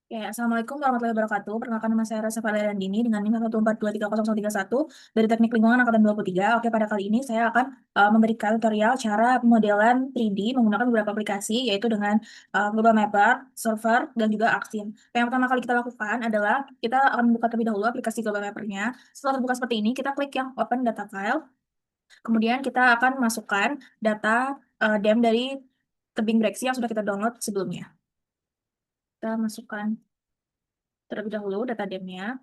Ya, Assalamualaikum warahmatullahi wabarakatuh. Perkenalkan nama saya Rasa Dini dengan NIM 142300031 dari Teknik Lingkungan Angkatan 23. Oke, pada kali ini saya akan memberikan tutorial cara pemodelan 3D menggunakan beberapa aplikasi, yaitu dengan Global Mapper, Solver, dan juga Axin. Yang pertama kali kita lakukan adalah kita akan membuka terlebih dahulu aplikasi Global Mapper-nya. Setelah terbuka seperti ini, kita klik yang Open Data File. Kemudian kita akan masukkan data DEM dari tebing breksi yang sudah kita download sebelumnya. Kita masukkan terlebih dahulu data DEM-nya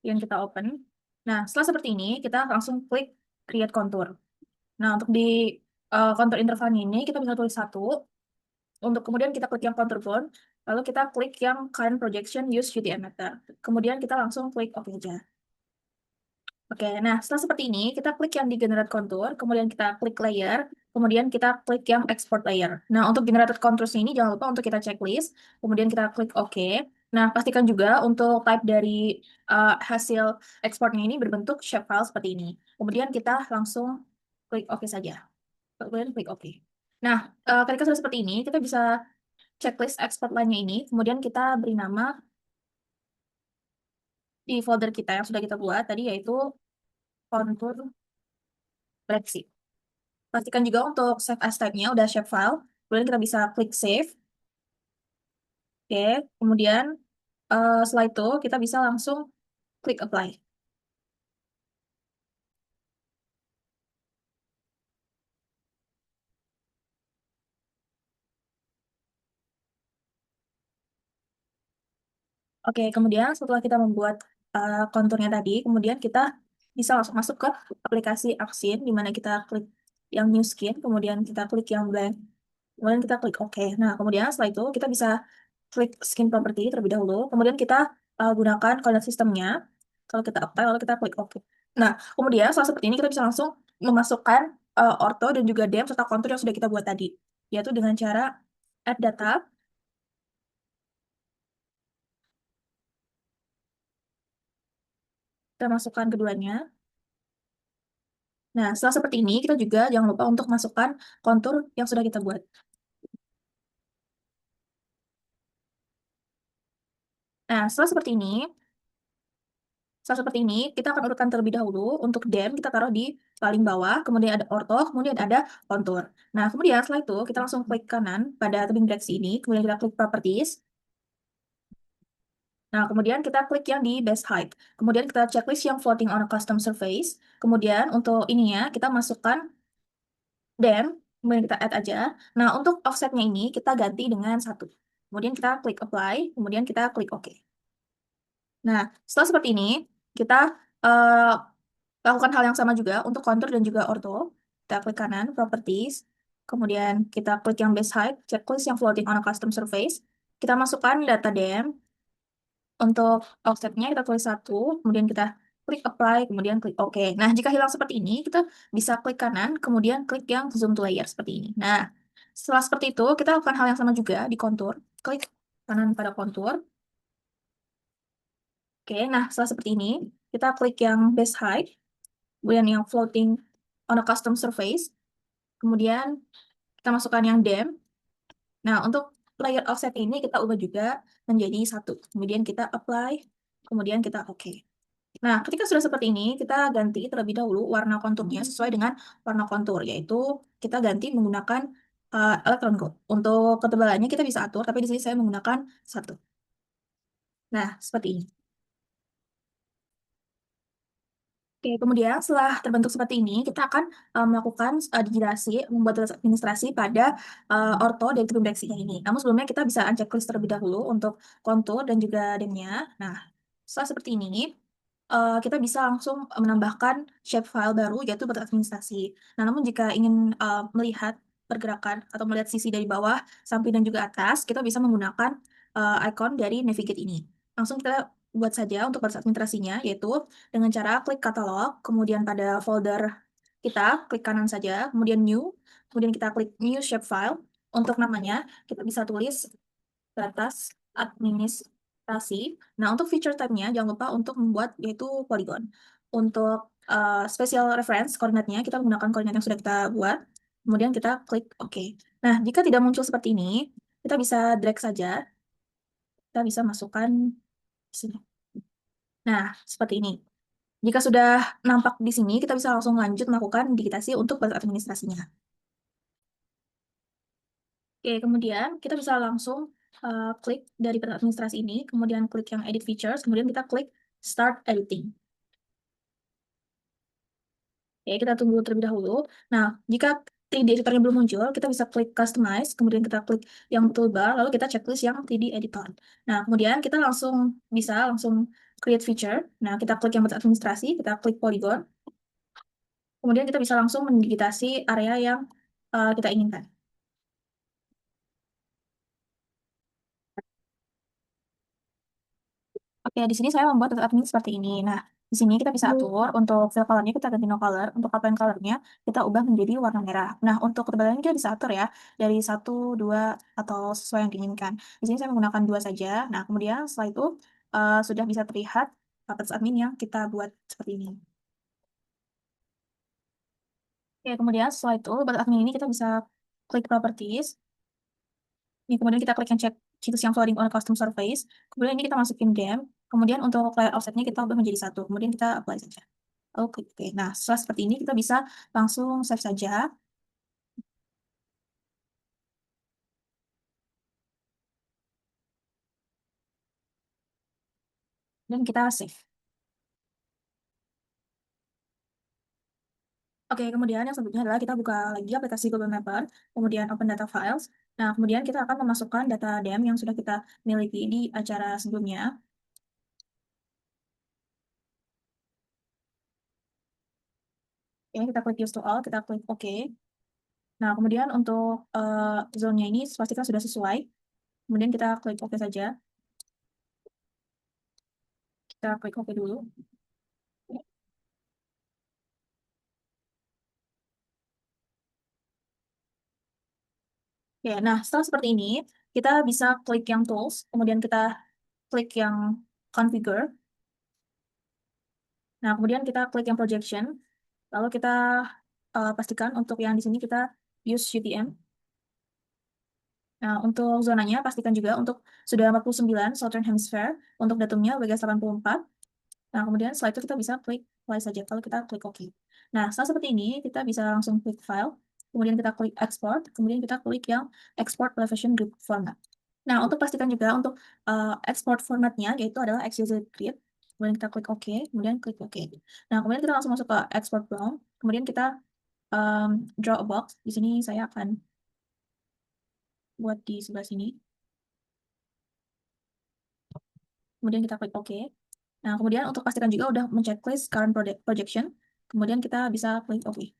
yang kita open. Nah, setelah seperti ini, kita langsung klik Create Contour. Nah, untuk di contour intervalnya ini, kita bisa tulis satu. Untuk kemudian kita klik yang contour bone, lalu kita klik yang current projection use UTM method. Kemudian kita langsung klik OK aja. Oke, nah setelah seperti ini, kita klik yang di generate contour, kemudian kita klik layer, kemudian kita klik yang export layer. Nah, untuk generated contours ini jangan lupa untuk kita checklist, kemudian kita klik OK. Nah, pastikan juga untuk type dari hasil ekspornya ini berbentuk shapefile seperti ini. Kemudian kita langsung klik OK saja. Kemudian klik OK. Nah, ketika sudah seperti ini, kita bisa checklist export line-nya ini, kemudian kita beri nama di folder kita yang sudah kita buat tadi, yaitu contour breadsheet. Pastikan juga untuk save as type-nya udah shapefile. Kemudian kita bisa klik save. Oke, kemudian setelah itu kita bisa langsung klik apply. Oke, kemudian setelah kita membuat konturnya tadi, kemudian kita bisa langsung masuk ke aplikasi Axin, di mana kita klik yang new skin, kemudian kita klik yang blank, kemudian kita klik OK. Nah, kemudian setelah itu kita bisa klik skin property terlebih dahulu, kemudian kita gunakan koordinat sistemnya, kalau kita apply, lalu kita klik OK. Nah, kemudian setelah seperti ini kita bisa langsung memasukkan ortho dan juga dem serta kontur yang sudah kita buat tadi, yaitu dengan cara add data. Kita masukkan keduanya. Nah, setelah seperti ini, kita juga jangan lupa untuk masukkan kontur yang sudah kita buat. Nah, setelah seperti ini, kita akan urutkan terlebih dahulu. Untuk dem, kita taruh di paling bawah, kemudian ada ortho, kemudian ada kontur. Nah, kemudian setelah itu, kita langsung klik kanan pada tebing breksi ini, kemudian kita klik properties. Nah, kemudian kita klik yang di base height. Kemudian kita checklist yang floating on a custom surface. Kemudian untuk ininya, kita masukkan dem, kemudian kita add aja. Nah, untuk offsetnya ini kita ganti dengan 1. Kemudian kita klik apply, kemudian kita klik OK. Nah, setelah seperti ini, kita eh, lakukan hal yang sama juga untuk contour dan juga ortho. Kita klik kanan, properties, kemudian kita klik yang base height, checklist yang floating on a custom surface. Kita masukkan data dem. Untuk offsetnya kita tulis 1, kemudian kita klik apply, kemudian klik OK. Nah, jika hilang seperti ini, kita bisa klik kanan, kemudian klik yang zoom to layer seperti ini. Nah, setelah seperti itu, kita lakukan hal yang sama juga di kontur. Klik kanan pada kontur. Oke, nah setelah seperti ini, kita klik yang base height, kemudian yang floating on a custom surface, kemudian kita masukkan yang dem. Nah, untuk layer offset ini kita ubah juga menjadi 1. Kemudian kita apply, kemudian kita OK. Nah, ketika sudah seperti ini, kita ganti terlebih dahulu warna konturnya sesuai dengan warna kontur, yaitu kita ganti menggunakan electron gold. Untuk ketebalannya kita bisa atur, tapi di sini saya menggunakan 1. Nah, seperti ini. Oke, kemudian setelah terbentuk seperti ini, kita akan melakukan digitasi, membuat administrasi pada ortho dan trigonometrinya ini. Namun sebelumnya kita bisa unchecklist terlebih dahulu untuk kontur dan juga demnya. Nah, setelah seperti ini, kita bisa langsung menambahkan shapefile baru, yaitu batas administrasi. Nah, namun jika ingin melihat pergerakan atau melihat sisi dari bawah, samping, dan juga atas, kita bisa menggunakan icon dari Navigate ini. Langsung kita buat saja untuk batas administrasinya, yaitu dengan cara klik katalog, kemudian pada folder kita klik kanan saja, kemudian New, kemudian kita klik New Shapefile. Untuk namanya, kita bisa tulis batas administrasi. Nah, untuk feature type-nya, jangan lupa untuk membuat yaitu polygon. Untuk special reference, koordinatnya, kita menggunakan koordinat yang sudah kita buat. Kemudian kita klik OK. Nah, jika tidak muncul seperti ini, kita bisa drag saja kita bisa masukkan di sini. Nah, seperti ini. Jika sudah nampak di sini, kita bisa langsung lanjut melakukan digitasi untuk batas administrasinya. Oke, kemudian kita bisa langsung klik dari batas administrasi ini, kemudian klik yang Edit Features, kemudian kita klik Start Editing. Oke, kita tunggu terlebih dahulu. Nah, jika 3D editornya belum muncul, kita bisa klik Customize, kemudian kita klik yang toolbar, lalu kita checklist yang 3D editor. Nah, kemudian kita bisa langsung create feature. Nah, kita klik yang batas administrasi, kita klik polygon, kemudian kita bisa langsung mendigitasi area yang kita inginkan. Oke, di sini saya membuat data admin seperti ini. Nah, di sini kita bisa atur untuk fill colornya kita ganti no color, untuk outline colornya kita ubah menjadi warna merah. Nah, untuk ketebalannya kita bisa atur ya, dari 1, 2, atau sesuai yang diinginkan. Di sini saya menggunakan 2 saja. Nah, kemudian setelah itu sudah bisa terlihat batas admin yang kita buat seperti ini. Oke, kemudian setelah itu batas admin ini kita bisa klik properties. Ini kemudian kita klik yang cek situs yang floating on custom surface. Kemudian ini kita masukin dem. Kemudian untuk layer offsetnya kita ubah menjadi 1. Kemudian kita apply saja. Oke, oke. Nah, setelah seperti ini kita bisa langsung save saja dan kita save. Oke, kemudian yang selanjutnya adalah kita buka lagi aplikasi Google Mapper, kemudian open data files. Nah, kemudian kita akan memasukkan data dem yang sudah kita miliki di acara sebelumnya. Oke, kita klik use to all, kita klik OK. Nah, kemudian untuk zone-nya ini pastikan sudah sesuai. Kemudian kita klik OK saja. Kita klik OK dulu. Oke, nah setelah seperti ini, kita bisa klik yang tools, kemudian kita klik yang configure. Nah, kemudian kita klik yang projection, lalu kita pastikan untuk yang di sini kita use UTM. Nah, untuk zonanya pastikan juga untuk sudah 49 Southern Hemisphere, untuk datumnya WGS 84. Nah, kemudian setelah itu kita bisa klik apply saja, kalau kita klik OK. Nah, setelah seperti ini, kita bisa langsung klik file, kemudian kita klik export, kemudian kita klik yang export elevation grid format. Nah, untuk pastikan juga untuk export formatnya, yaitu adalah XYZ grid, kemudian kita klik OK, kemudian klik OK. Nah, kemudian kita langsung masuk ke export bound, kemudian kita draw a box. Di sini saya akan buat di sebelah sini. Kemudian kita klik OK. Nah, kemudian untuk pastikan juga udah men-checklist current projection, kemudian kita bisa klik OK.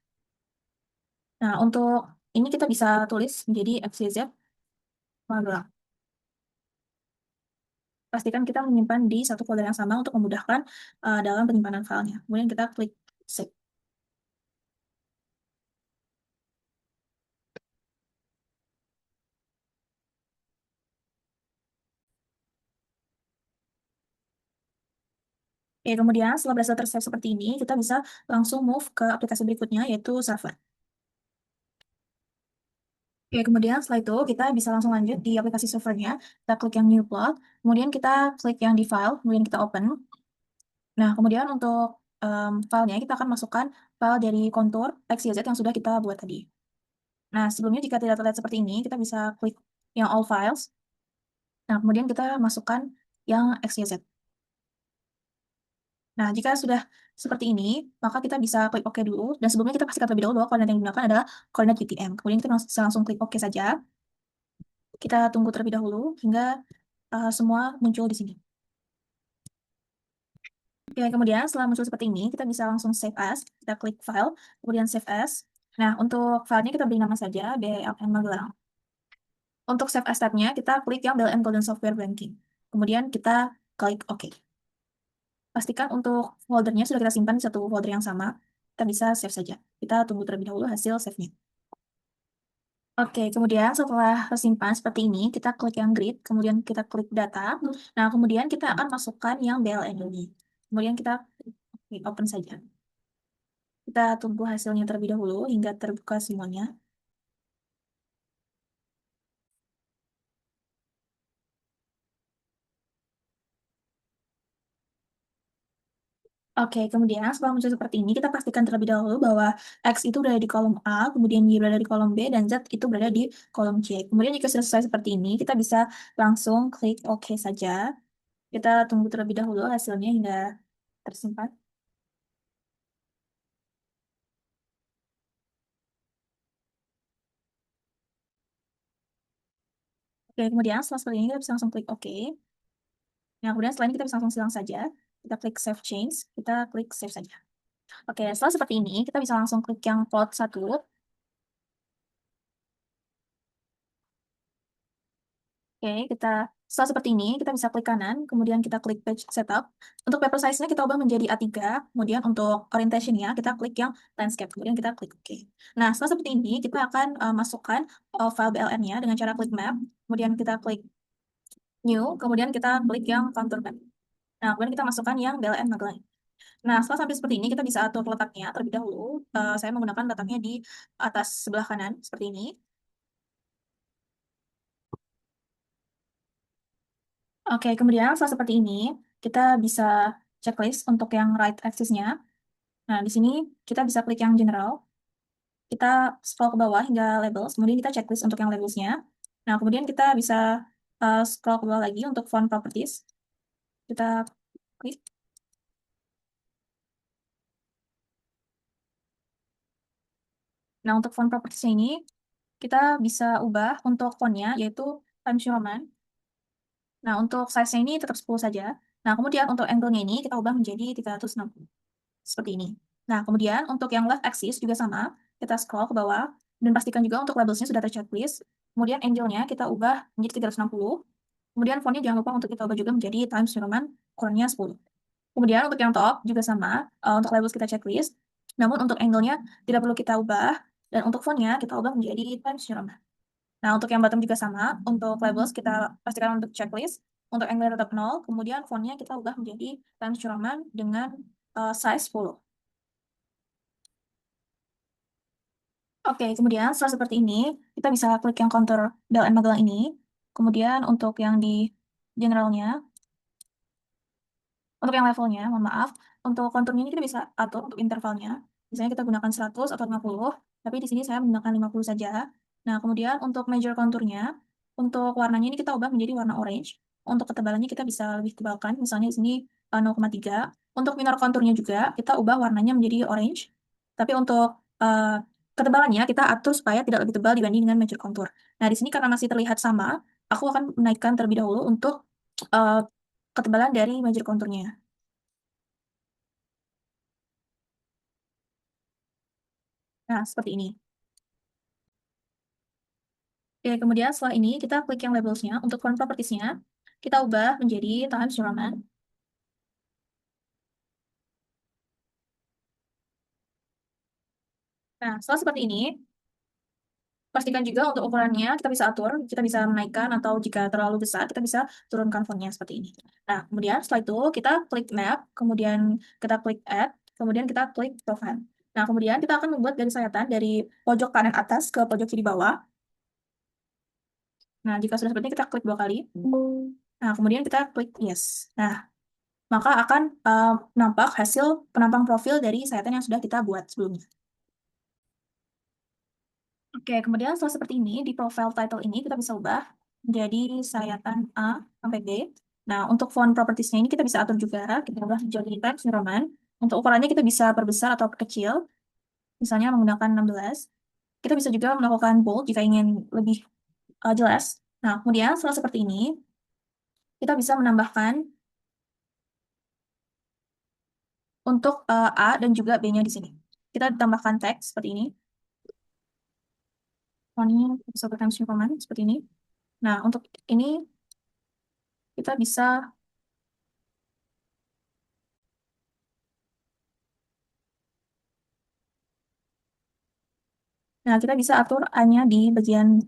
Nah, untuk ini kita bisa tulis menjadi XYZ Magelang. Pastikan kita menyimpan di satu folder yang sama untuk memudahkan dalam penyimpanan filenya. Kemudian kita klik save. Oke, kemudian setelah berhasil tersave seperti ini, kita bisa langsung move ke aplikasi berikutnya, yaitu server. Oke, kemudian setelah itu kita bisa langsung lanjut di aplikasi servernya. Kita klik yang new plot, kemudian kita klik yang di file, kemudian kita open. Nah, kemudian untuk filenya kita akan masukkan file dari kontur XYZ yang sudah kita buat tadi. Nah, sebelumnya jika tidak terlihat seperti ini, kita bisa klik yang all files. Nah, kemudian kita masukkan yang XYZ. Nah, jika sudah seperti ini, maka kita bisa klik OK dulu. Dan sebelumnya kita pastikan terlebih dahulu bahwa koordinat yang digunakan adalah koordinat UTM. Kemudian kita bisa langsung klik OK saja. Kita tunggu terlebih dahulu hingga semua muncul di sini. Oke, kemudian setelah muncul seperti ini, kita bisa langsung save as. Kita klik file, kemudian save as. Nah, untuk filenya kita beri nama saja BLN Magelang. Untuk save as tab-nya, kita klik yang BLN Golden Software Banking. Kemudian kita klik OK. Pastikan untuk foldernya sudah kita simpan di satu folder yang sama. Kita bisa save saja. Kita tunggu terlebih dahulu hasil save-nya. Oke, kemudian setelah tersimpan seperti ini, kita klik yang grid, kemudian kita klik data. Nah, kemudian kita akan masukkan yang BLN ini. Kemudian kita klik open saja. Kita tunggu hasilnya terlebih dahulu hingga terbuka semuanya. Oke, kemudian setelah muncul seperti ini, kita pastikan terlebih dahulu bahwa X itu berada di kolom A, kemudian Y berada di kolom B, dan Z itu berada di kolom C. Kemudian jika sudah selesai seperti ini, kita bisa langsung klik OK saja. Kita tunggu terlebih dahulu hasilnya hingga tersimpan. Oke, kemudian setelah seperti ini, kita bisa langsung klik OK. Nah, kemudian setelah ini kita bisa langsung silang saja. Kita klik Save Change, kita klik Save saja. Oke, setelah seperti ini, kita bisa langsung klik yang plot 1. Oke, setelah seperti ini, kita bisa klik kanan, kemudian kita klik page setup. Untuk paper size-nya kita ubah menjadi A3, kemudian untuk orientation-nya kita klik yang landscape, kemudian kita klik OK. Nah, setelah seperti ini, kita akan masukkan file BLN-nya dengan cara klik map, kemudian kita klik new, kemudian kita klik yang contour map. Nah, kemudian kita masukkan yang BLN Magelang. Nah, setelah sampai seperti ini, kita bisa atur letaknya terlebih dahulu. Saya menggunakan letaknya di atas sebelah kanan, seperti ini. Oke, kemudian setelah seperti ini, kita bisa checklist untuk yang right axis-nya. Nah, di sini kita bisa klik yang general. Kita scroll ke bawah hingga labels, kemudian kita checklist untuk yang labels-nya. Nah, kemudian kita bisa scroll ke bawah lagi untuk font properties. Kita klik. Nah, untuk font properties ini, kita bisa ubah untuk font-nya, yaitu Times New Roman. Nah, untuk size-nya ini tetap 10 saja. Nah, kemudian untuk angle-nya ini kita ubah menjadi 360. Seperti ini. Nah, kemudian untuk yang left axis juga sama. Kita scroll ke bawah. Dan pastikan juga untuk labelsnya sudah terchecklist. Kemudian angle-nya kita ubah menjadi 360. Kemudian font-nya jangan lupa untuk kita ubah juga menjadi Times New Roman, ukurannya 10. Kemudian untuk yang top juga sama. Untuk labels kita checklist. Namun untuk angle-nya tidak perlu kita ubah. Dan untuk font-nya kita ubah menjadi Times New Roman. Nah, untuk yang bottom juga sama. Untuk labels kita pastikan untuk checklist. Untuk angle tetap 0. Kemudian font-nya kita ubah menjadi Times New Roman dengan size 10. Oke, kemudian setelah seperti ini, kita bisa klik yang kontur Bell and Magelang ini. Kemudian untuk yang di generalnya, untuk yang levelnya, mohon maaf, untuk konturnya ini kita bisa atur untuk intervalnya. Misalnya kita gunakan 100 atau 50, tapi di sini saya menggunakan 50 saja. Nah, kemudian untuk measure konturnya, untuk warnanya ini kita ubah menjadi warna orange. Untuk ketebalannya kita bisa lebih tebalkan, misalnya di sini 0,3. Untuk minor konturnya juga, kita ubah warnanya menjadi orange. Tapi untuk ketebalannya kita atur supaya tidak lebih tebal dibanding dengan measure kontur. Nah, di sini karena masih terlihat sama, aku akan menaikkan terlebih dahulu untuk eh, ketebalan dari measure konturnya. Nah, seperti ini. Oke, kemudian setelah ini kita klik yang labelsnya. Untuk font propertiesnya, kita ubah menjadi Times New Roman. Nah, setelah seperti ini, pastikan juga untuk ukurannya kita bisa atur, kita bisa menaikkan atau jika terlalu besar kita bisa turunkan fontnya seperti ini. Nah, kemudian setelah itu kita klik map, kemudian kita klik add, kemudian kita klik profile. Nah, kemudian kita akan membuat garis sayatan dari pojok kanan atas ke pojok kiri bawah. Nah, jika sudah seperti ini kita klik 2 kali. Nah, kemudian kita klik yes. Nah, maka akan nampak hasil penampang profil dari sayatan yang sudah kita buat sebelumnya. Oke, kemudian setelah seperti ini, di profile title ini kita bisa ubah menjadi sayatan A sampai B. Nah, untuk font propertiesnya ini kita bisa atur juga. Kita ubah menjadi Times New Roman. Untuk ukurannya kita bisa perbesar atau perkecil, misalnya menggunakan 16. Kita bisa juga melakukan bold jika ingin lebih jelas. Nah, kemudian setelah seperti ini, kita bisa menambahkan untuk A dan juga B-nya di sini. Kita tambahkan teks seperti ini. Fontnya bisa Times New Roman seperti ini. Nah, untuk ini kita bisa, nah kita bisa atur A-nya di bagian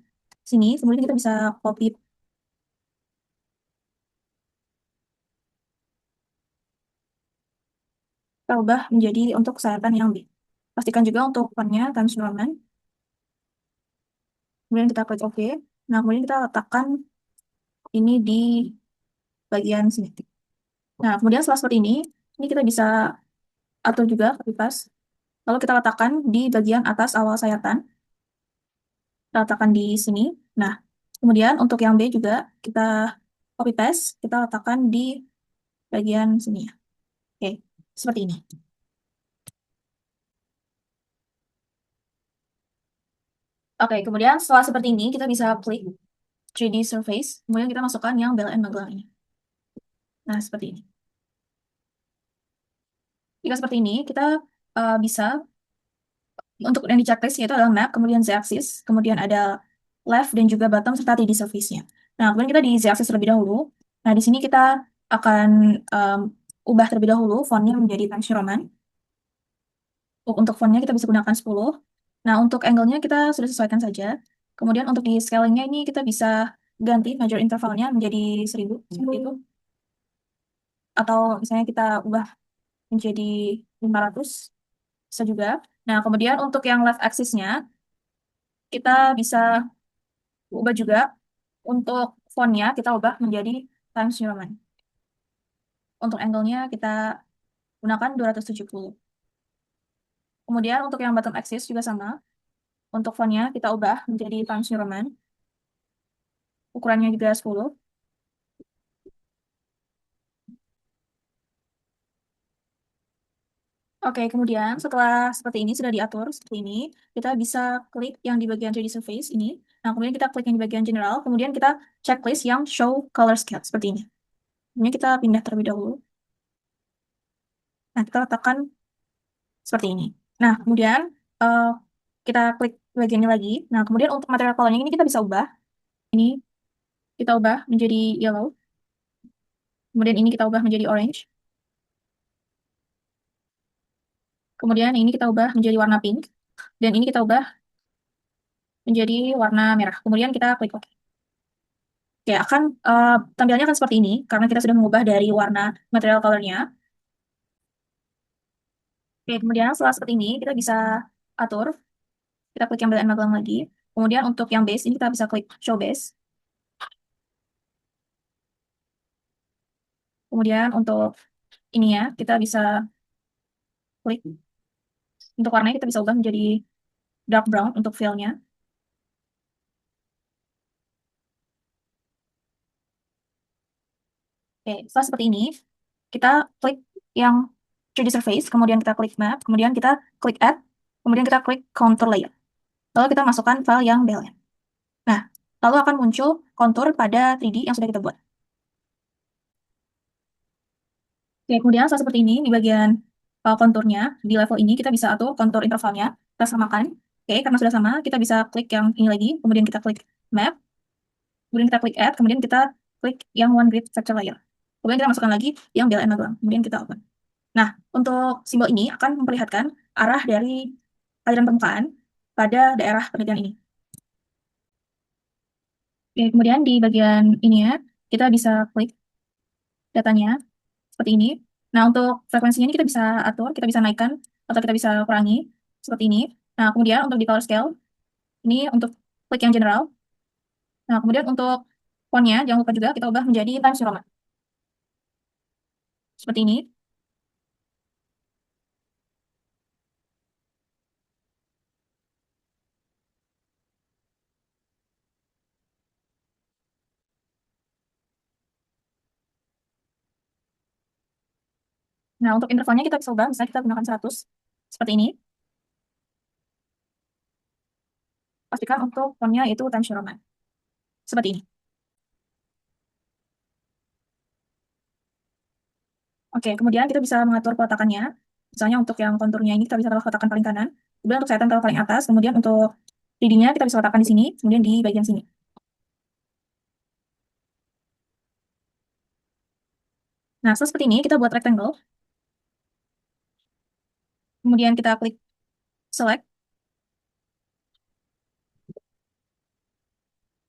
sini, kemudian kita bisa copy, kita ubah menjadi untuk sayatan yang B. Pastikan juga untuk fontnya Times New Roman, kemudian kita klik OK. Nah, kemudian kita letakkan ini di bagian sini. Nah, kemudian setelah seperti ini kita bisa atur juga copy paste. Lalu kita letakkan di bagian atas awal sayatan. Kita letakkan di sini. Nah, kemudian untuk yang B juga kita copy paste, kita letakkan di bagian sini ya. Oke, seperti ini. Oke, kemudian setelah seperti ini, kita bisa klik 3D Surface, kemudian kita masukkan yang Bell and Magelang ini. Nah, seperti ini. Jika seperti ini, kita bisa, untuk yang di checklist yaitu adalah map, kemudian z-axis, kemudian ada left dan juga bottom, serta 3D surface-nya. Nah, kemudian kita di z-axis terlebih dahulu. Nah, di sini kita akan ubah terlebih dahulu fontnya menjadi Times New Roman. Untuk fontnya kita bisa gunakan 10. Nah, untuk angle-nya kita sudah sesuaikan saja. Kemudian untuk di scaling-nya ini kita bisa ganti major intervalnya menjadi 1000, seperti itu. Atau misalnya kita ubah menjadi 500, bisa juga. Nah, kemudian untuk yang left axis-nya, kita bisa ubah juga. Untuk fontnya, kita ubah menjadi Times New Roman. Untuk angle-nya, kita gunakan 270. Kemudian untuk yang bottom axis juga sama. Untuk fontnya, kita ubah menjadi Times New Roman. Ukurannya juga 10. Oke, kemudian setelah seperti ini, sudah diatur seperti ini, kita bisa klik yang di bagian 3D Surface ini. Nah, kemudian kita klik yang di bagian General, kemudian kita checklist yang Show Color Scale, seperti ini. Kemudian kita pindah terlebih dahulu. Nah, kita letakkan seperti ini. Nah, kemudian eh, kita klik bagian ini lagi. Nah, kemudian untuk material colornya ini kita bisa ubah. Ini kita ubah menjadi yellow. Kemudian ini kita ubah menjadi orange. Kemudian ini kita ubah menjadi warna pink. Dan ini kita ubah menjadi warna merah. Kemudian kita klik OK. Oke, tampilannya akan seperti ini karena kita sudah mengubah dari warna material colornya. Oke, kemudian setelah seperti ini kita bisa atur. Kita klik yang bel and magelang lagi. Kemudian untuk yang base ini kita bisa klik show base. Kemudian untuk ini ya kita bisa klik. Untuk warnanya kita bisa ubah menjadi dark brown untuk fill-nya. Oke, setelah seperti ini kita klik yang 3D surface, kemudian kita klik map, kemudian kita klik add, kemudian kita klik contour layer. Lalu kita masukkan file yang bel. Nah, lalu akan muncul kontur pada 3D yang sudah kita buat. Oke, kemudian setelah seperti ini, di bagian konturnya, di level ini kita bisa atur kontur intervalnya, kita samakan. Oke, karena sudah sama, kita bisa klik yang ini lagi, kemudian kita klik map, kemudian kita klik add, kemudian kita klik yang one grid texture layer. Kemudian kita masukkan lagi yang bel and magelang, kemudian kita open. Nah, untuk simbol ini akan memperlihatkan arah dari aliran permukaan pada daerah penelitian ini. Oke, kemudian di bagian ini ya, kita bisa klik datanya seperti ini. Nah, untuk frekuensinya ini kita bisa atur, kita bisa naikkan atau kita bisa kurangi seperti ini. Nah, kemudian untuk di color scale, ini untuk klik yang general. Nah, kemudian untuk fontnya, jangan lupa juga kita ubah menjadi Times New Roman. Seperti ini. Nah, untuk intervalnya kita bisa ubah, misalnya kita gunakan 100. Seperti ini. Pastikan untuk fontnya itu Times New Roman. Seperti ini. Oke, kemudian kita bisa mengatur peletakannya. Misalnya untuk yang konturnya ini kita bisa taruh letakkan paling kanan. Kemudian untuk sayatan taruh paling atas. Kemudian untuk 3D-nya kita bisa letakkan di sini. Kemudian di bagian sini. Nah, seperti ini kita buat rectangle. Kemudian kita klik select.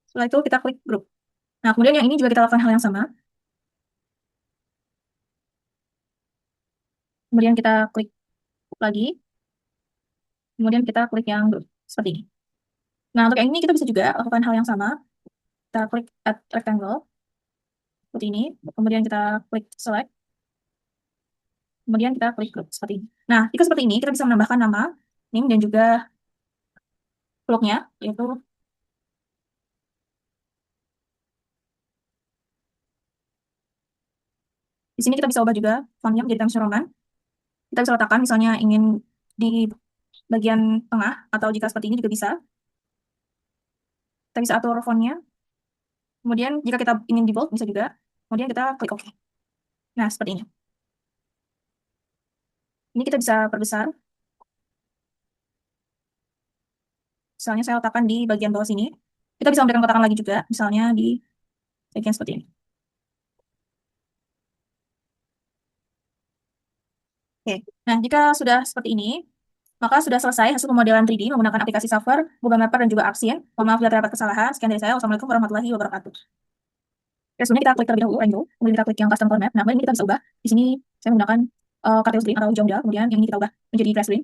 Setelah itu kita klik group. Nah, kemudian yang ini juga kita lakukan hal yang sama. Kemudian kita klik lagi. Kemudian kita klik yang group. Seperti ini. Nah, untuk yang ini kita bisa juga lakukan hal yang sama. Kita klik add rectangle. Seperti ini. Kemudian kita klik select. kemudian kita klik seperti ini. Nah, jika seperti ini, kita bisa menambahkan nama, name, dan juga blognya, yaitu di sini kita bisa ubah juga fontnya menjadi Times New Roman. Kita bisa letakkan misalnya ingin di bagian tengah, atau jika seperti ini juga bisa. Kita bisa atur fontnya. Kemudian jika kita ingin di bold bisa juga. Kemudian kita klik OK. Nah, seperti ini. Ini kita bisa perbesar. Misalnya saya letakkan di bagian bawah sini. Kita bisa memberikan kotakan lagi juga, misalnya di bagian seperti ini. Oke, nah jika sudah seperti ini, maka sudah selesai hasil pemodelan 3D menggunakan aplikasi Solver, Google Mapper, dan juga Apsyn. Mohon maaf bila terdapat kesalahan. Sekian dari saya. Wassalamualaikum warahmatullahi wabarakatuh. Oke, sebelumnya kita klik terlebih dahulu, rainbow. Kemudian kita klik yang custom color map. Nah, ini kita bisa ubah. Di sini saya menggunakan cartel screen atau hijau muda. Kemudian yang ini kita ubah menjadi grass screen.